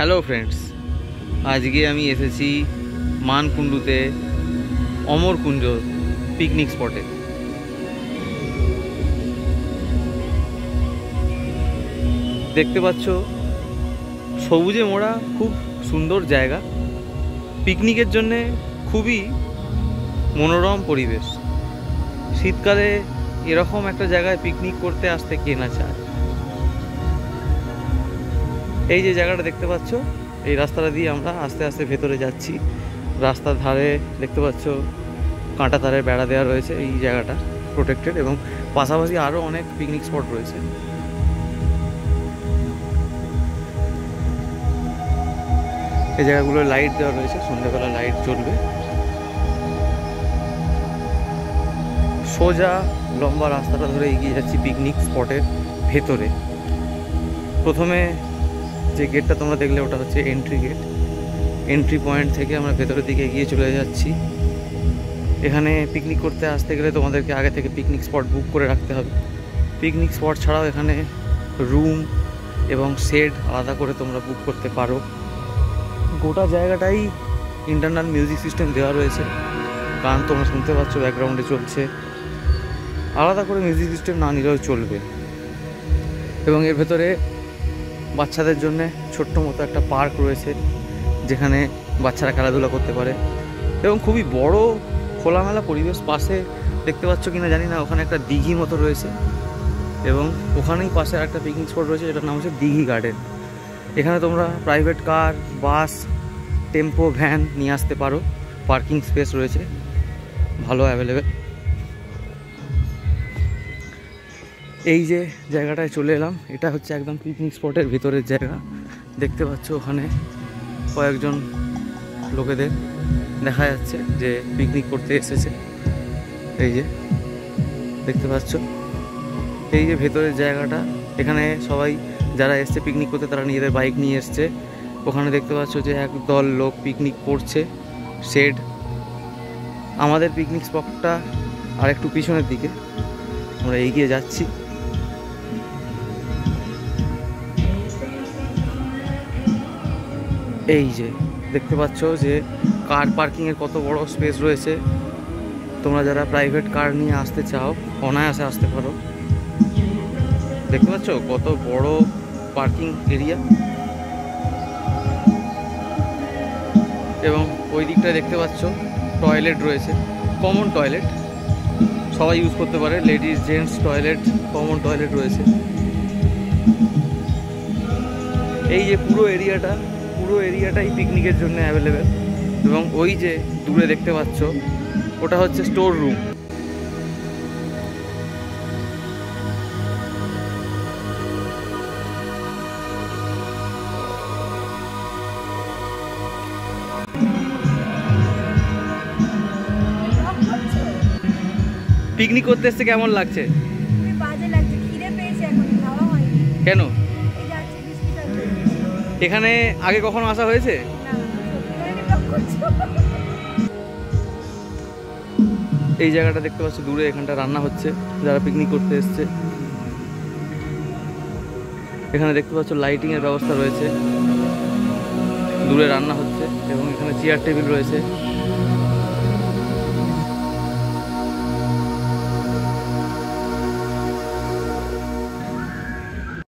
Hello friends, আজকে আমি এসেছি মানকুণ্ডুতে অমরকুঞ্জ পিকনিক স্পটে। দেখতে পাচ্ছ সবুজে মোড়া খুব সুন্দর জায়গা, পিকনিকের জন্যে খুবই মনোরম পরিবেশ। শীতকালে এরকম একটা জায়গায় পিকনিক করতে আসতে কে না চায়। এই যে জায়গাটা দেখতে পাচ্ছ, এই রাস্তাটা দিয়ে আমরা আস্তে আস্তে ভেতরে যাচ্ছি। রাস্তার ধারে দেখতে পাচ্ছ কাঁটা তারের বেড়া দেওয়া রয়েছে। এই জায়গাটা প্রোটেক্টেড এবং পাশাপাশি আরও অনেক পিকনিক স্পট রয়েছে। এই জায়গাগুলো লাইট দেওয়া রয়েছে, সন্ধ্যাবেলা লাইট জ্বলবে। সোজা লম্বা রাস্তাটা ধরে এগিয়ে যাচ্ছি পিকনিক স্পটের ভেতরে। প্রথমে যে গেটটা তোমরা দেখলে ওটা হচ্ছে এন্ট্রি গেট। এন্ট্রি পয়েন্ট থেকে আমরা ভেতরের দিকে এগিয়ে চলে যাচ্ছি। এখানে পিকনিক করতে আসতে গেলে তোমাদেরকে আগে থেকে পিকনিক স্পট বুক করে রাখতে হবে। পিকনিক স্পট ছাড়াও এখানে রুম এবং শেড আলাদা করে তোমরা বুক করতে পারো। গোটা জায়গাটাই ইন্টারনাল মিউজিক সিস্টেম দেওয়া রয়েছে, গান তোমরা শুনতে পাচ্ছ ব্যাকগ্রাউন্ডে চলছে। আলাদা করে মিউজিক সিস্টেম না নিলেও চলবে। এবং এর ভেতরে বাচ্চাদের জন্য ছোট্ট মতো একটা পার্ক রয়েছে, যেখানে বাচ্চারা খেলাধুলা করতে পারে এবং খুবই বড় খোলামেলা পরিবেশ। পাশে দেখতে পাচ্ছ কিনা জানি না, ওখানে একটা দিঘি মতো রয়েছে এবং ওখানেই পাশে একটা পিকনিক স্পট রয়েছে, যেটার নাম হচ্ছে দিঘি গার্ডেন। এখানে তোমরা প্রাইভেট কার, বাস, টেম্পো, ভ্যান নিয়ে আসতে পারো। পার্কিং স্পেস রয়েছে ভালো অ্যাভেলেবেল। এই যে জায়গাটায় চলে এলাম, এটা হচ্ছে একদম পিকনিক স্পটের ভিতরের জায়গা। দেখতে পাচ্ছ ওখানে কয়েকজন লোকেদের দেখা যাচ্ছে যে পিকনিক করতে এসেছে। এই যে দেখতে পাচ্ছ, এই যে ভেতরের জায়গাটা, এখানে সবাই যারা এসছে পিকনিক করতে তারা নিজেদের বাইক নিয়ে এসছে। ওখানে দেখতে পাচ্ছ যে একদল লোক পিকনিক করছে। শেড। আমাদের পিকনিক স্পটটা আর একটু পিছনের দিকে, আমরা এগিয়ে যাচ্ছি। এই যে দেখতে পাচ্ছ যে কার পার্কিংয়ের কত বড় স্পেস রয়েছে। তোমরা যারা প্রাইভেট কার নিয়ে আসতে চাও অনায়াসে আসতে পারো। দেখতে পাচ্ছ কত বড় পার্কিং এরিয়া। এবং ওই দিকটায় দেখতে পাচ্ছ টয়লেট রয়েছে, কমন টয়লেট, সবাই ইউজ করতে পারে। Ladies gents toilet, common toilet রয়েছে। এই যে পুরো এরিয়াটাই পিকনিকের জন্য অ্যাভেলেবেল। এবং ওই যে দূরে দেখতে পাচ্ছ ওটা হচ্ছে স্টোর রুম। পিকনিক করতে এসছে কেমন লাগছে? কেন? এখানে আগে কখনো আসা হয়েছে? এই জায়গাটা দেখতে পাচ্ছ দূরে, এখানটা রান্না হচ্ছে যারা পিকনিক করতে এসছে। এখানে দেখতে পাচ্ছ লাইটিং এর ব্যবস্থা রয়েছে, দূরে রান্না হচ্ছে এবং এখানে চেয়ার টেবিল রয়েছে।